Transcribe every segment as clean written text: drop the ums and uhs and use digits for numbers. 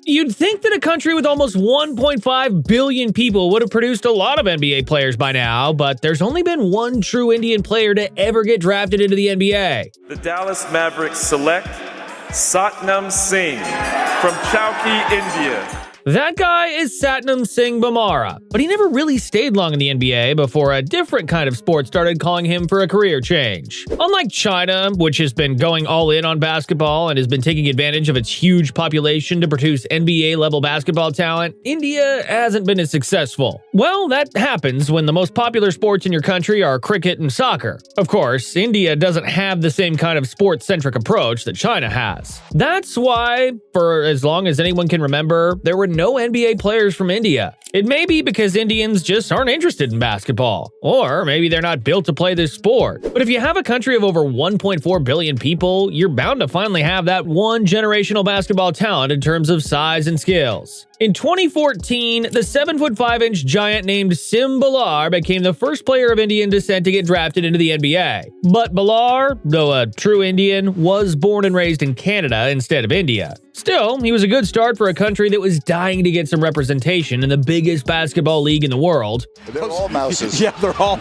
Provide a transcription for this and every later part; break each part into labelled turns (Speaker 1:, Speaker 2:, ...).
Speaker 1: You'd think that a country with almost 1.5 billion people would have produced a lot of NBA players by now, but there's only been one true Indian player to ever get drafted into the NBA.
Speaker 2: The Dallas Mavericks select Satnam Singh from Chowki, India.
Speaker 1: That guy is Satnam Singh Bhamara, but he never really stayed long in the NBA before a different kind of sport started calling him for a career change. Unlike China, which has been going all in on basketball and has been taking advantage of its huge population to produce NBA-level basketball talent, India hasn't been as successful. Well, that happens when the most popular sports in your country are cricket and soccer. Of course, India doesn't have the same kind of sports-centric approach that China has. That's why, for as long as anyone can remember, there were no NBA players from India. It may be because Indians just aren't interested in basketball, or maybe they're not built to play this sport. But if you have a country of over 1.4 billion people, you're bound to finally have that one generational basketball talent in terms of size and skills. In 2014, the 7'5" giant named Sim Bhamara became the first player of Indian descent to get drafted into the NBA. But Bhamara, though a true Indian, was born and raised in Canada instead of India. Still, he was a good start for a country that was dying to get some representation in the biggest basketball league in the world.
Speaker 3: They're all mouses.
Speaker 4: Yeah, they're all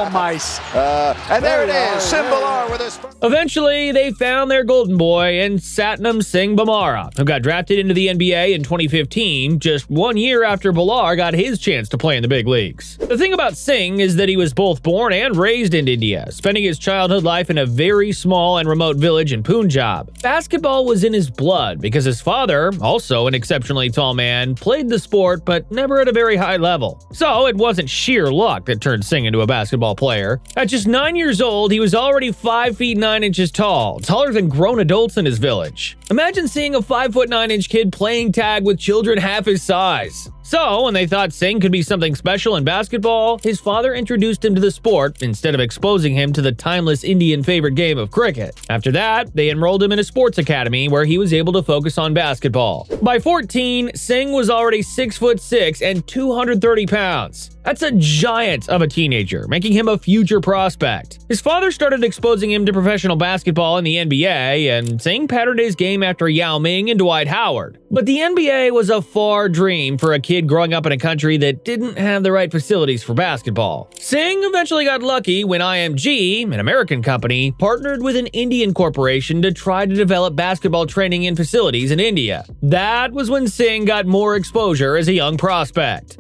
Speaker 4: mice.
Speaker 3: And there it is, Sim Bhamara with his...
Speaker 1: Eventually, they found their golden boy in Satnam Singh Bhamara, who got drafted into the NBA in 2015, just 1 year after Bhamara got his chance to play in the big leagues. The thing about Singh is that he was both born and raised in India, spending his childhood life in a very small and remote village in Punjab. Basketball was in his blood because his father, also an exceptionally tall man, played the sport but never at a very high level. So it wasn't sheer luck that turned Singh into a basketball player. At just 9 years old, he was already 5 feet 9 inches tall, taller than grown adults in his village. Imagine seeing a 5'9" kid playing tag with children half his size. So, when they thought Singh could be something special in basketball, his father introduced him to the sport instead of exposing him to the timeless Indian favorite game of cricket. After that, they enrolled him in a sports academy where he was able to focus on basketball. By 14, Singh was already 6'6" and 230 pounds. That's a giant of a teenager, making him a future prospect. His father started exposing him to professional basketball in the NBA, and Singh patterned his game after Yao Ming and Dwight Howard. But the NBA was a far dream for a kid growing up in a country that didn't have the right facilities for basketball. Singh eventually got lucky when IMG, an American company, partnered with an Indian corporation to try to develop basketball training and facilities in India. That was when Singh got more exposure as a young prospect.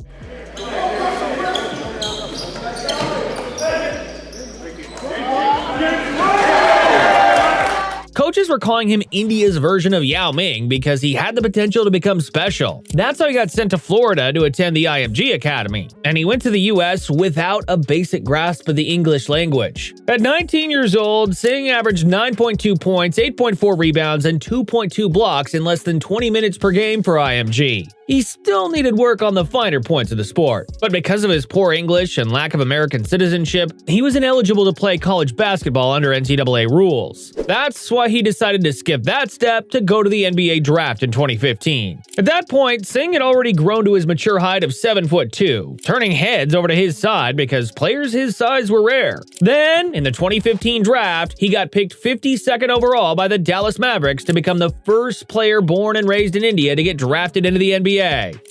Speaker 1: Coaches were calling him India's version of Yao Ming because he had the potential to become special. That's how he got sent to Florida to attend the IMG Academy. And he went to the US without a basic grasp of the English language. At 19 years old, Singh averaged 9.2 points, 8.4 rebounds, and 2.2 blocks in less than 20 minutes per game for IMG. He still needed work on the finer points of the sport, but because of his poor English and lack of American citizenship, he was ineligible to play college basketball under NCAA rules. That's why he decided to skip that step to go to the NBA draft in 2015. At that point, Singh had already grown to his mature height of 7'2", turning heads over to his side because players his size were rare. Then, in the 2015 draft, he got picked 52nd overall by the Dallas Mavericks to become the first player born and raised in India to get drafted into the NBA.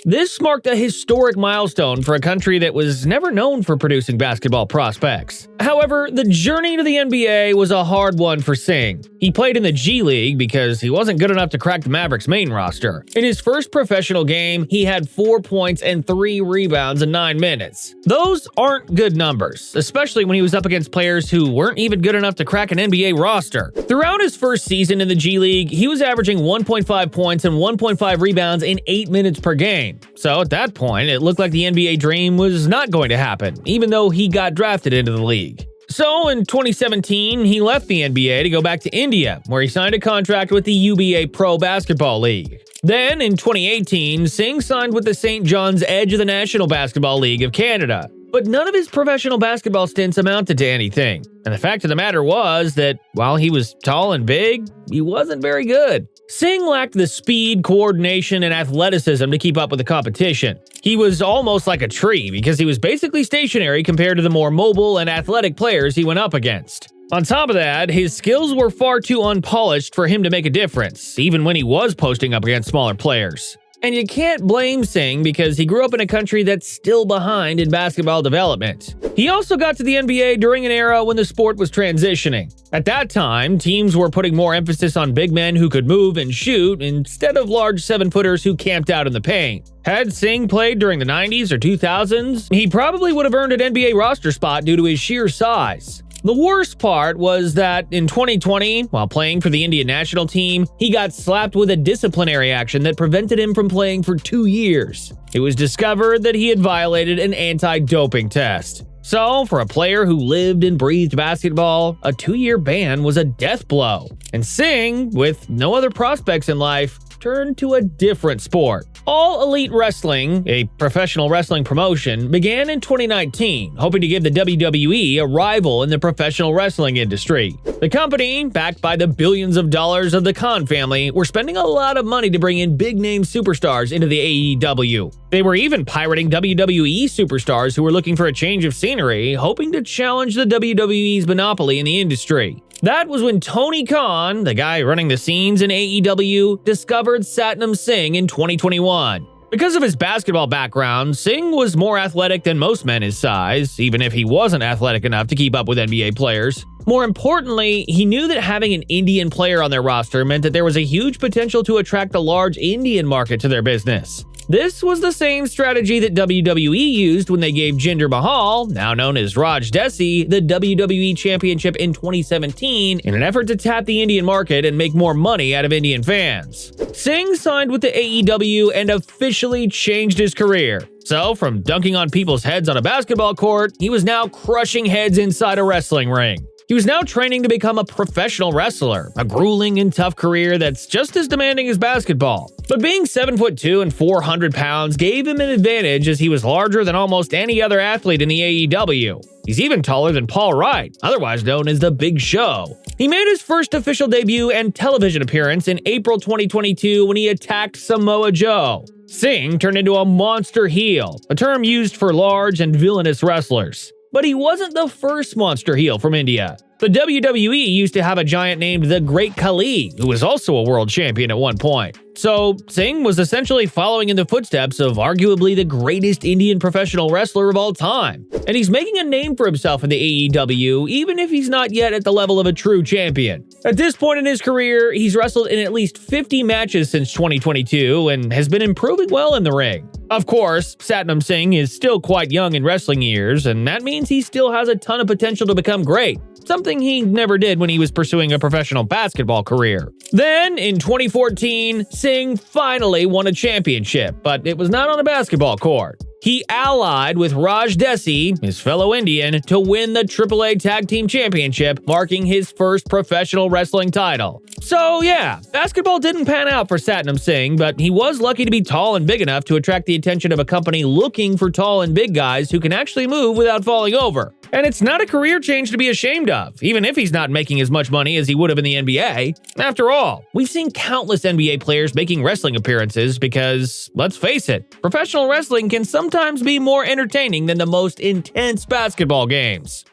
Speaker 1: This marked a historic milestone for a country that was never known for producing basketball prospects. However, the journey to the NBA was a hard one for Singh. He played in the G League because he wasn't good enough to crack the Mavericks' main roster. In his first professional game, he had 4 points and 3 rebounds in 9 minutes. Those aren't good numbers, especially when he was up against players who weren't even good enough to crack an NBA roster. Throughout his first season in the G League, he was averaging 1.5 points and 1.5 rebounds in 8 minutes per game. So at that point, it looked like the NBA dream was not going to happen, even though he got drafted into the league. So in 2017, he left the NBA to go back to India, where he signed a contract with the UBA Pro Basketball League. Then, in 2018, Singh signed with the St. John's Edge of the National Basketball League of Canada. But none of his professional basketball stints amounted to anything. And the fact of the matter was that, while he was tall and big, he wasn't very good. Singh lacked the speed, coordination, and athleticism to keep up with the competition. He was almost like a tree because he was basically stationary compared to the more mobile and athletic players he went up against. On top of that, his skills were far too unpolished for him to make a difference, even when he was posting up against smaller players. And you can't blame Singh because he grew up in a country that's still behind in basketball development. He also got to the NBA during an era when the sport was transitioning. At that time, teams were putting more emphasis on big men who could move and shoot instead of large 7-footers who camped out in the paint. Had Singh played during the 90s or 2000s, he probably would have earned an NBA roster spot due to his sheer size. The worst part was that in 2020, while playing for the Indian national team, he got slapped with a disciplinary action that prevented him from playing for 2 years. It was discovered that he had violated an anti-doping test. So, for a player who lived and breathed basketball, a 2-year ban was a death blow. And Singh, with no other prospects in life, turned to a different sport. All Elite Wrestling, a professional wrestling promotion, began in 2019, hoping to give the WWE a rival in the professional wrestling industry. The company, backed by the billions of dollars of the Khan family, were spending a lot of money to bring in big-name superstars into the AEW. They were even pirating WWE superstars who were looking for a change of scenery, hoping to challenge the WWE's monopoly in the industry. That was when Tony Khan, the guy running the scenes in AEW, discovered Satnam Singh in 2021. Because of his basketball background, Singh was more athletic than most men his size, even if he wasn't athletic enough to keep up with NBA players. More importantly, he knew that having an Indian player on their roster meant that there was a huge potential to attract a large Indian market to their business. This was the same strategy that WWE used when they gave Jinder Mahal, now known as Raj Desi, the WWE Championship in 2017 in an effort to tap the Indian market and make more money out of Indian fans. Singh signed with the AEW and officially changed his career. So, from dunking on people's heads on a basketball court, he was now crushing heads inside a wrestling ring. He was now training to become a professional wrestler, a grueling and tough career that's just as demanding as basketball. But being 7'2" and 400 pounds gave him an advantage as he was larger than almost any other athlete in the AEW. He's even taller than Paul Wright, otherwise known as The Big Show. He made his first official debut and television appearance in April 2022 when he attacked Samoa Joe. Singh turned into a monster heel, a term used for large and villainous wrestlers. But he wasn't the first monster heel from India. The WWE used to have a giant named the Great Khali, who was also a world champion at one point. So, Singh was essentially following in the footsteps of arguably the greatest Indian professional wrestler of all time. And he's making a name for himself in the AEW, even if he's not yet at the level of a true champion. At this point in his career, he's wrestled in at least 50 matches since 2022 and has been improving well in the ring. Of course, Satnam Singh is still quite young in wrestling years, and that means he still has a ton of potential to become great. Something he never did when he was pursuing a professional basketball career. Then, in 2014, Singh finally won a championship, but it was not on a basketball court. He allied with Raj Desi, his fellow Indian, to win the AAA Tag Team Championship, marking his first professional wrestling title. So yeah, basketball didn't pan out for Satnam Singh, but he was lucky to be tall and big enough to attract the attention of a company looking for tall and big guys who can actually move without falling over. And it's not a career change to be ashamed of, even if he's not making as much money as he would have in the NBA. After all, we've seen countless NBA players making wrestling appearances because, let's face it, professional wrestling can sometimes be more entertaining than the most intense basketball games.